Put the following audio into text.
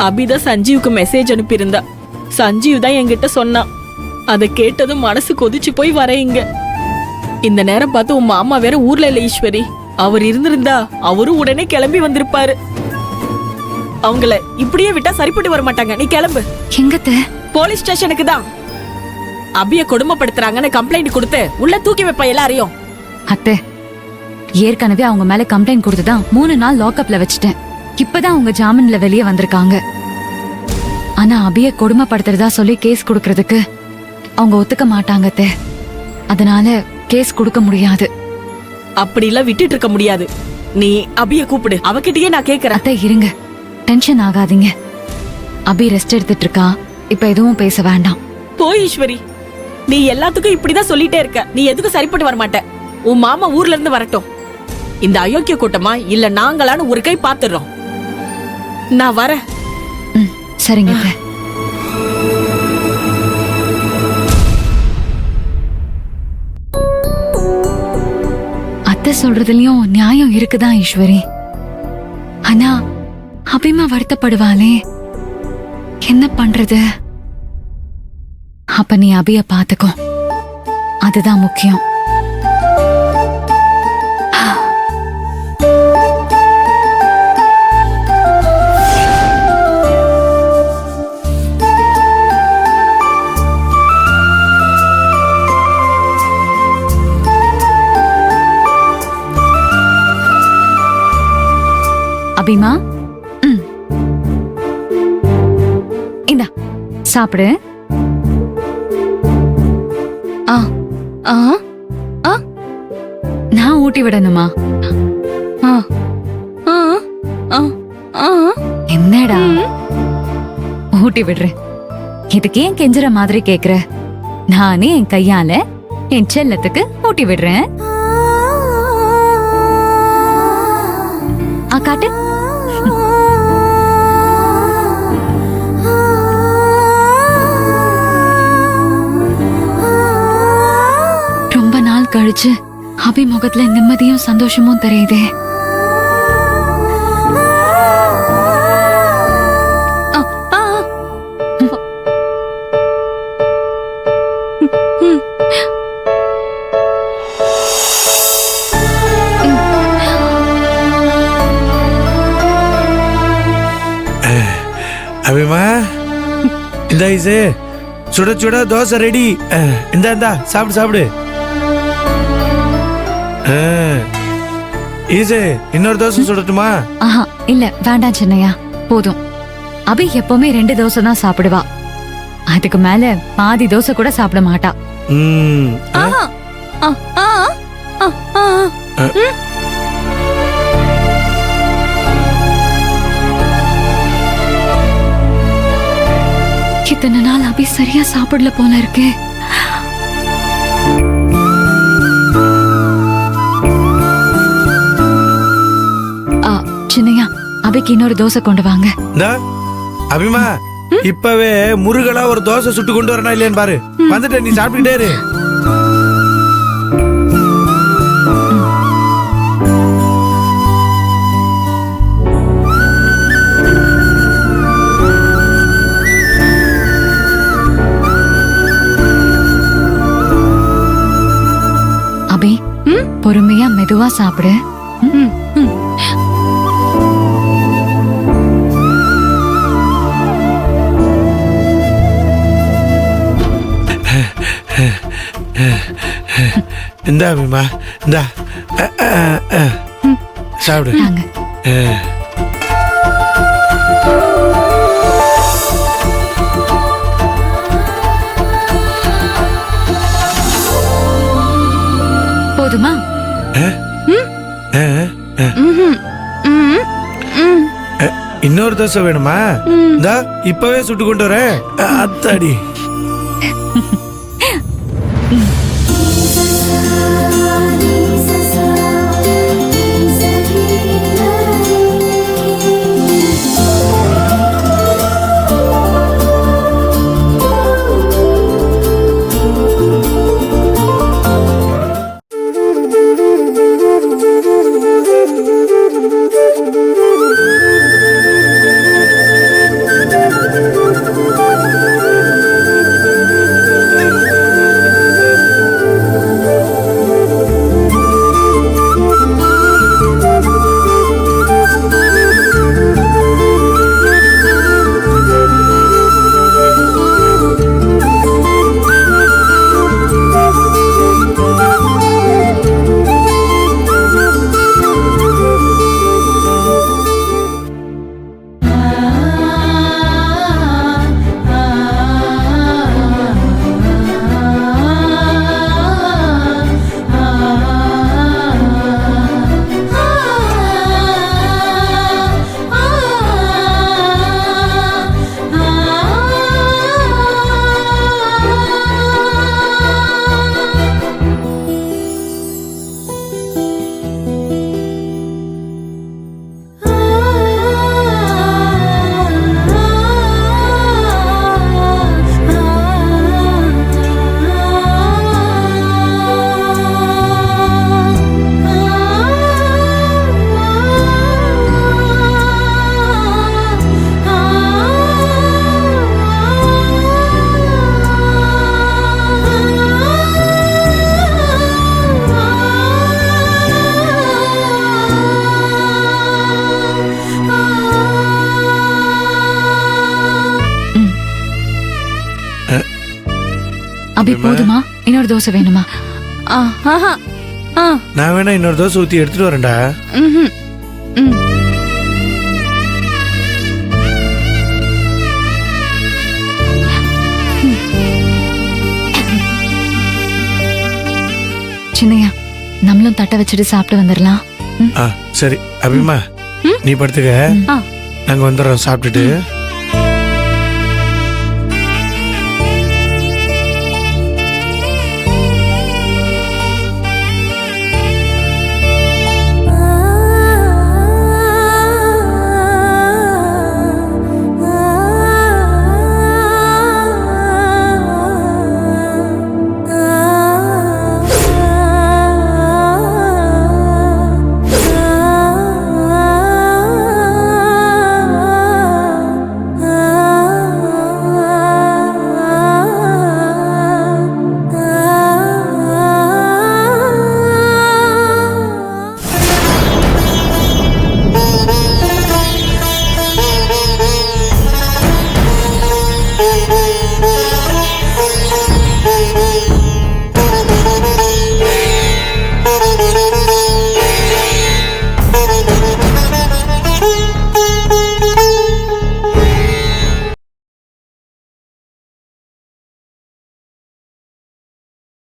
அபிதான் சஞ்சீவுக்கு message அனுப்பியிருந்தா. Sanjeev தான் என்கிட்ட சொன்னான். அதை கேட்டதும் மனசு கொதிச்சு போய் வரேங்க. இந்த நேரம் பார்த்து உன் மாமா வேற ஊர்ல இல்ல ஈஸ்வரி. அவர் இருந்திருந்தா அவரும் உடனே கிளம்பி வந்திருப்பாரு. அவங்கள இப்படியே விட்டா சரிப்பட்டு வர மாட்டாங்க. நீ கிளம்பு. எங்கத்த? போலீஸ் ஸ்டேஷனுக்கு தான். அபிய கொடுமைப்படுத்துறாங்கன்னு கம்ப்ளைண்ட் கொடுத்து உள்ள தூக்கி வைப்ப எல்லாரையும். அத்தை, ஏற்கனவே அவங்க மேல கம்ப்ளைண்ட் கொடுத்துதான் 3 நாள் லாக்அப்ல வச்சுட்டேன். இப்பதான் அவங்க ஜாமீன்ல வெளியே வந்திருக்காங்க. ஆனா அபிய கொடுமைப்படுத்துறதா சொல்லி கேஸ் கொடுக்கறதுக்கு அவங்க ஒத்துக்க மாட்டாங்க அத்தை. அதனால கேஸ் கொடுக்க முடியாது. அப்படி எல்லாம் விட்டுட்டு இருக்க முடியாது. நீ அபிய கூப்பிடு. அவகிட்டயே நான் கேக்குறேன். அத்தை இருங்க, டென்ஷன் ஆகாதீங்க. அபி ரெஸ்ட் எடுத்துட்டு இருக்கா. இப்ப எதுவும் பேச வேண்டாம். போய் ஈஸ்வரி, நீ எல்லாத்துக்கும் இப்படிதான் சொல்லிட்டே இருக்க. நீ எதுக்கும் சரிப்பட்டு வர மாட்ட. உன் மாமா ஊர்ல இருந்து வரட்டும். இந்த அயோக்கிய கூட்டமா இல்ல நாங்களான்னு ஒரு கை பாத்துறோம். நான் வரேன். சரிங்க அத்தை. அத்தை சொல்றதுலயும் நியாயம் இருக்குதான் ஈஸ்வரி. ஆனா அபிமா வருத்தப்படுவாளே, என்ன பண்றது? அப்ப நீ அபிய பாத்துக்கோ, அதுதான் முக்கியம். அபிமா, இந்தா சாப்பிடு. நான் ஊட்டி விடணுமா? என்னடா ஊட்டி விடுறேன். இதுக்கு ஏன் கெஞ்சுற மாதிரி கேக்குற? நானே என் கையால என் செல்லத்துக்கு ஊட்டி விடுறேன். காட்டு. ரொம்ப நாள் கழிச்சு அபி முகத்துல நிம்மதியும் சந்தோஷமும் தெரியுதே. அபிமா, இந்த ஐசு சுட சுட தோசை ரெடி. இந்தா சாப்பிடு சாப்பிடு. ஈசு, இன்னொரு தோசை சுடட்டுமா? ஆஹா, இல்ல வேண்டாம் சின்னையா, போதும். அபி எப்பவுமே 2 தோசை தான் சாப்பிடுவா. அதுக்கு மேல பாதி தோசை கூட சாப்பிட மாட்டா. இத்தனை நாள் அபி சரியா சாப்பிடல போல இருக்கு. சின்னையா, அபிக்கு இன்னொரு தோசை கொண்டு வாங்க. அபிமா, இப்பவே முருகலா ஒரு தோசை சுட்டு கொண்டு வரணும் இல்லையான்னு பாரு. வந்துட்டு நீ சாப்பிட்டுட்டே இரு. அபி, பொறுமையா மெதுவா சாப்பிடு. இந்தா அபிமா, இந்தா சாப்பிடு. போதுமா? இன்னொரு தோசை வேணுமா? இந்தா இப்பவே சுட்டு கொண்டு வரேன். அத்தாடி. அபி போதுமா? இன்னொரு தோசை வேணுமா? ஆஹா ஆ நான் வேணா இன்னொரு தோசை ஊத்தி எடுத்துட்டு வரேன்டா. ம்ஹும். ம். சின்னையா, நம்மளும் தட்டை வச்சுட்டு சாப்பிட்டு வந்துடலாம். சரி அபிமா, நீ படுத்துக்க, ஆ. நாங்க வந்துடுறோம் சாப்பிட்டுட்டு.